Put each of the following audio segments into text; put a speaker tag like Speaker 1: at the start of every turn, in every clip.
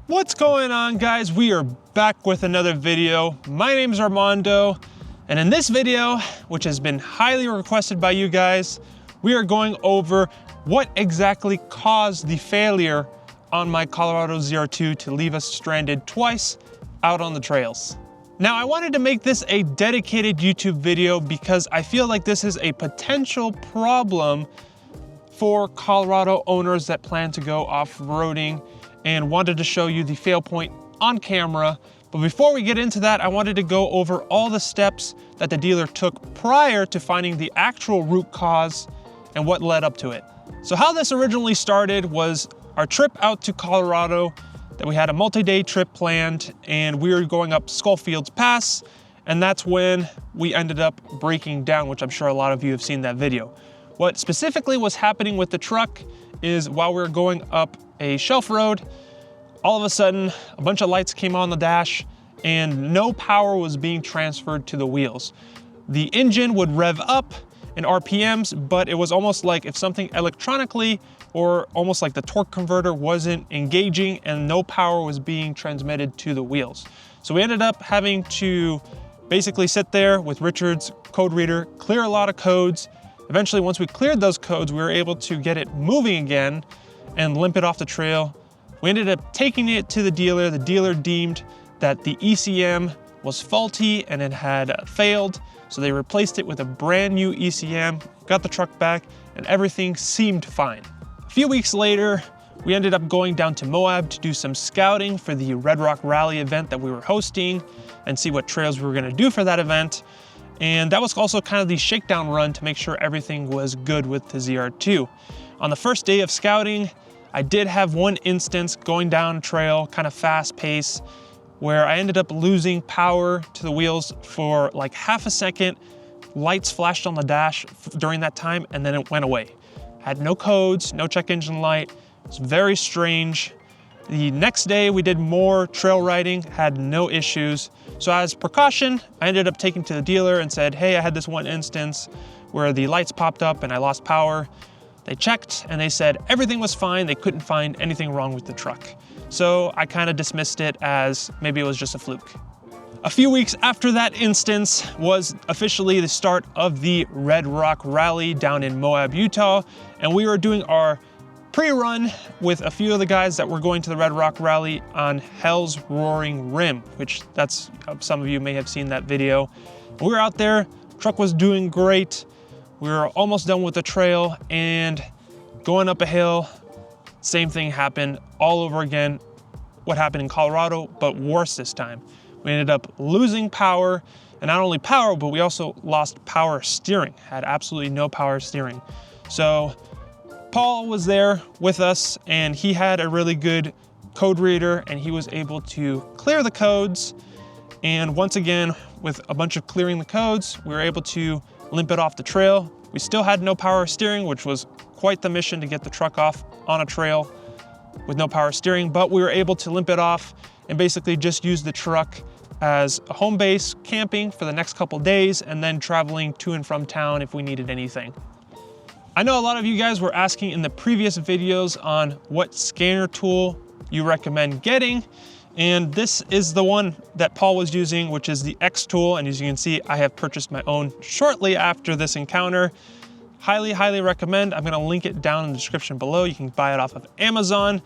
Speaker 1: What's going on, guys? We are back with another video. My name is Armando, and in this video, which has been highly requested by you guys, we are going over what exactly caused the failure on my Colorado ZR2 to leave us stranded twice out on the trails. Now, I wanted to make this a dedicated YouTube video because I feel like this is a potential problem for Colorado owners that plan to go off-roading, and wanted to show you the fail point on camera. But before we get into that, I wanted to go over all the steps that the dealer took prior to finding the actual root cause and what led up to it. So how this originally started was our trip out to Colorado, that we had a multi-day trip planned, and we were going up Schofields Pass, and that's when we ended up breaking down, which I'm sure a lot of you have seen that video. What specifically was happening with the truck is while we were going up a shelf road, all of a sudden a bunch of lights came on the dash and no power was being transferred to the wheels. The engine would rev up in RPMs, but it was almost like if something electronically or almost like the torque converter wasn't engaging and no power was being transmitted to the wheels. So we ended up having to basically sit there with Richard's code reader, clear a lot of codes. Eventually, once we cleared those codes, we were able to get it moving again and limp it off the trail. We ended up taking it to the dealer. The dealer deemed that the ECM was faulty and it had failed. So they replaced it with a brand new ECM, got the truck back, and everything seemed fine. A few weeks later, we ended up going down to Moab to do some scouting for the Red Rock Rally event that we were hosting and see what trails we were gonna do for that event. And that was also kind of the shakedown run to make sure everything was good with the ZR2. On the first day of scouting, I did have one instance going down a trail, kind of fast pace, where I ended up losing power to the wheels for like half a second. Lights flashed on the dash during that time, and then it went away. Had no codes, no check engine light. It was very strange. The next day we did more trail riding, had no issues. So as precaution, I ended up taking to the dealer and said, hey, I had this one instance where the lights popped up and I lost power. They checked and they said everything was fine. They couldn't find anything wrong with the truck. So I kind of dismissed it as maybe it was just a fluke. A few weeks after that instance was officially the start of the Red Rock Rally down in Moab, Utah. And we were doing our pre-run with a few of the guys that were going to the Red Rock Rally on Hell's Roaring Rim, which that's, some of you may have seen that video. We were out there, truck was doing great. We were almost done with the trail and going up a hill, same thing happened all over again. What happened in Colorado, but worse this time. We ended up losing power, and not only power, but we also lost power steering, had absolutely no power steering. So Paul was there with us and he had a really good code reader and he was able to clear the codes. And once again, with a bunch of clearing the codes, we were able to limp it off the trail. We still had no power steering, which was quite the mission to get the truck off on a trail with no power steering, but we were able to limp it off and basically just use the truck as a home base camping for the next couple days and then traveling to and from town if we needed anything. I know a lot of you guys were asking in the previous videos on what scanner tool you recommend getting, and this is the one that Paul was using, which is the X tool. And as you can see, I have purchased my own shortly after this encounter. Highly, highly recommend. I'm gonna link it down in the description below. You can buy it off of Amazon.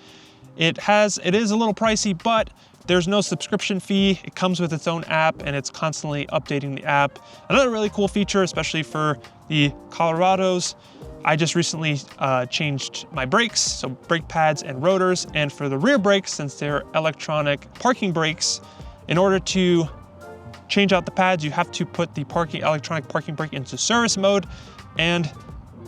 Speaker 1: It is a little pricey, but there's no subscription fee. It comes with its own app and it's constantly updating the app. Another really cool feature, especially for the Colorados, I just recently changed my brakes, so brake pads and rotors, and for the rear brakes, since they're electronic parking brakes, in order to change out the pads, you have to put the electronic parking brake into service mode, and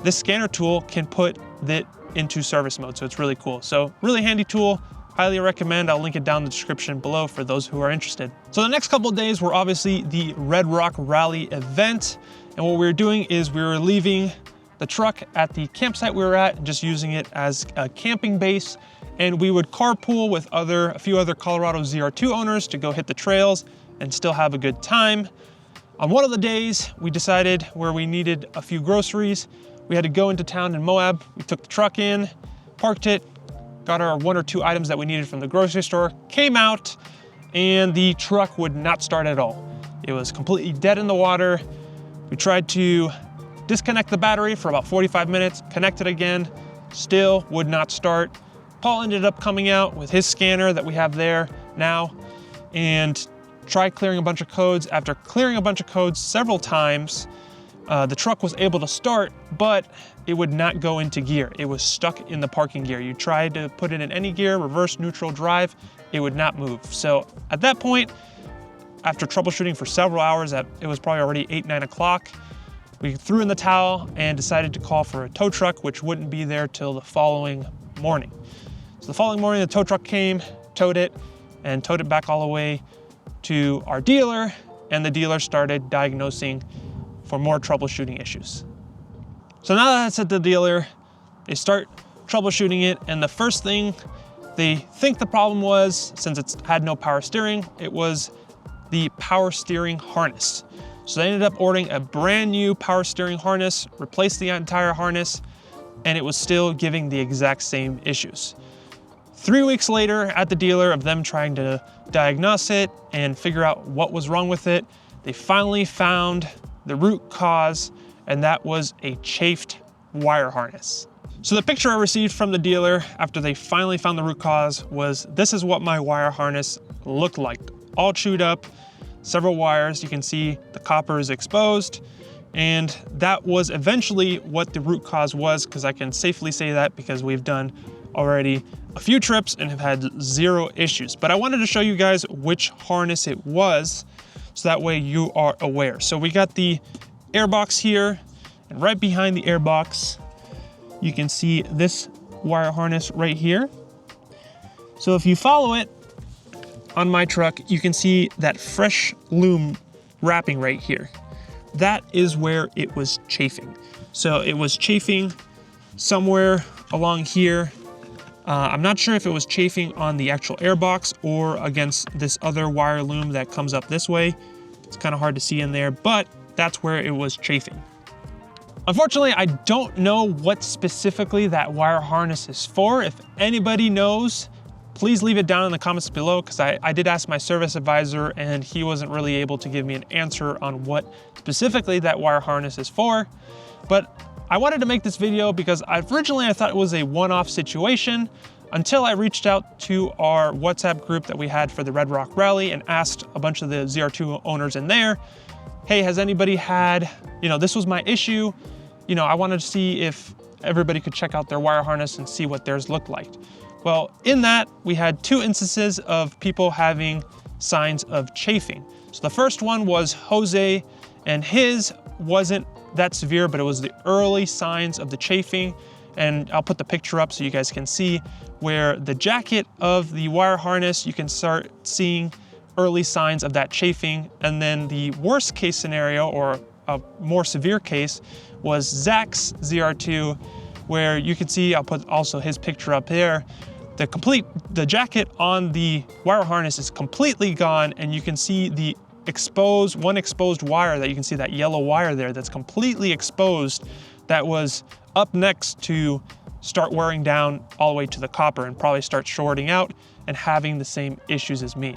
Speaker 1: this scanner tool can put it into service mode, so it's really cool. So really handy tool, highly recommend. I'll link it down in the description below for those who are interested. So the next couple of days were obviously the Red Rock Rally event, and what we were doing is we were leaving the truck at the campsite we were at and just using it as a camping base. And we would carpool with a few other Colorado ZR2 owners to go hit the trails and still have a good time. On one of the days, we decided where we needed a few groceries, we had to go into town in Moab. We took the truck in, parked it, got our 1 or 2 items that we needed from the grocery store, came out, and the truck would not start at all. It was completely dead in the water. We tried to disconnect the battery for about 45 minutes, connect it again, still would not start. Paul ended up coming out with his scanner that we have there now and tried clearing a bunch of codes. After clearing a bunch of codes several times, the truck was able to start, but it would not go into gear. It was stuck in the parking gear. You tried to put it in any gear, reverse, neutral, drive, it would not move. So at that point, after troubleshooting for several hours, it was probably already 8, 9 o'clock, we threw in the towel and decided to call for a tow truck, which wouldn't be there till the following morning. So the following morning, the tow truck came, towed it, and towed it back all the way to our dealer, and the dealer started diagnosing for more troubleshooting issues. So now that it's at the dealer, they start troubleshooting it, and the first thing they think the problem was, since it had no power steering, it was the power steering harness. So they ended up ordering a brand new power steering harness, replaced the entire harness, and it was still giving the exact same issues. 3 weeks later at the dealer of them trying to diagnose it and figure out what was wrong with it, they finally found the root cause, and that was a chafed wire harness. So the picture I received from the dealer after they finally found the root cause was, this is what my wire harness looked like. All chewed up, several wires. You can see the copper is exposed, and that was eventually what the root cause was, because I can safely say that because we've done already a few trips and have had 0 issues. But I wanted to show you guys which harness it was, so that way you are aware. So we got the airbox here, and right behind the airbox, you can see this wire harness right here. So if you follow it on my truck, you can see that fresh loom wrapping right here. That is where it was chafing. So it was chafing somewhere along here. I'm not sure if it was chafing on the actual airbox or against this other wire loom that comes up this way. It's kind of hard to see in there, but that's where it was chafing. Unfortunately, I don't know what specifically that wire harness is for. If anybody knows, please leave it down in the comments below, because I did ask my service advisor and he wasn't really able to give me an answer on what specifically that wire harness is for. But I wanted to make this video because originally I thought it was a one-off situation until I reached out to our WhatsApp group that we had for the Red Rock Rally and asked a bunch of the ZR2 owners in there, hey, has anybody had, this was my issue. I wanted to see if everybody could check out their wire harness and see what theirs looked like. Well, in that, we had 2 instances of people having signs of chafing. So the first one was Jose, and his wasn't that severe, but it was the early signs of the chafing. And I'll put the picture up so you guys can see where the jacket of the wire harness, you can start seeing early signs of that chafing. And then the worst case scenario, or a more severe case, was Zach's ZR2, where you can see, I'll put also his picture up there. The jacket on the wire harness is completely gone, and you can see the one exposed wire, that you can see that yellow wire there that's completely exposed, that was up next to start wearing down all the way to the copper and probably start shorting out and having the same issues as me.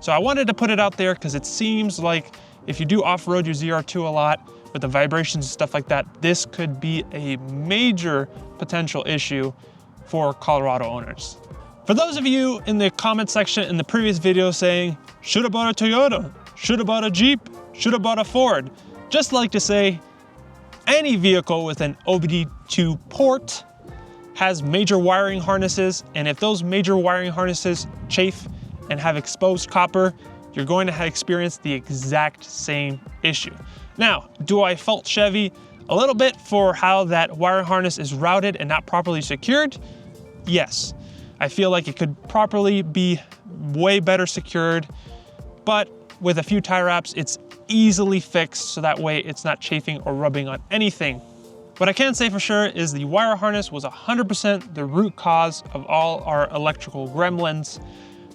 Speaker 1: So I wanted to put it out there because it seems like if you do off-road your ZR2 a lot with the vibrations and stuff like that, this could be a major potential issue for Colorado owners. For those of you in the comment section in the previous video saying, should have bought a Toyota, should have bought a Jeep, should have bought a Ford, just like to say, any vehicle with an OBDII port has major wiring harnesses, and if those major wiring harnesses chafe and have exposed copper, you're going to experience the exact same issue. Now, do I fault Chevy a little bit for how that wire harness is routed and not properly secured? Yes. I feel like it could properly be way better secured, but with a few tie wraps, it's easily fixed so that way it's not chafing or rubbing on anything. What I can say for sure is the wire harness was 100% the root cause of all our electrical gremlins.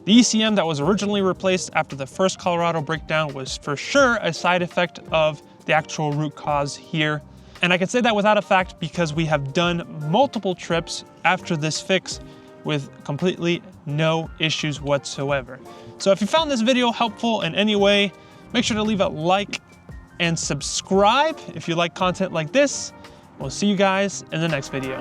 Speaker 1: The ECM that was originally replaced after the first Colorado breakdown was for sure a side effect of the actual root cause here. And I can say that without a fact because we have done multiple trips after this fix with completely no issues whatsoever. So if you found this video helpful in any way, make sure to leave a like and subscribe if you like content like this. We'll see you guys in the next video.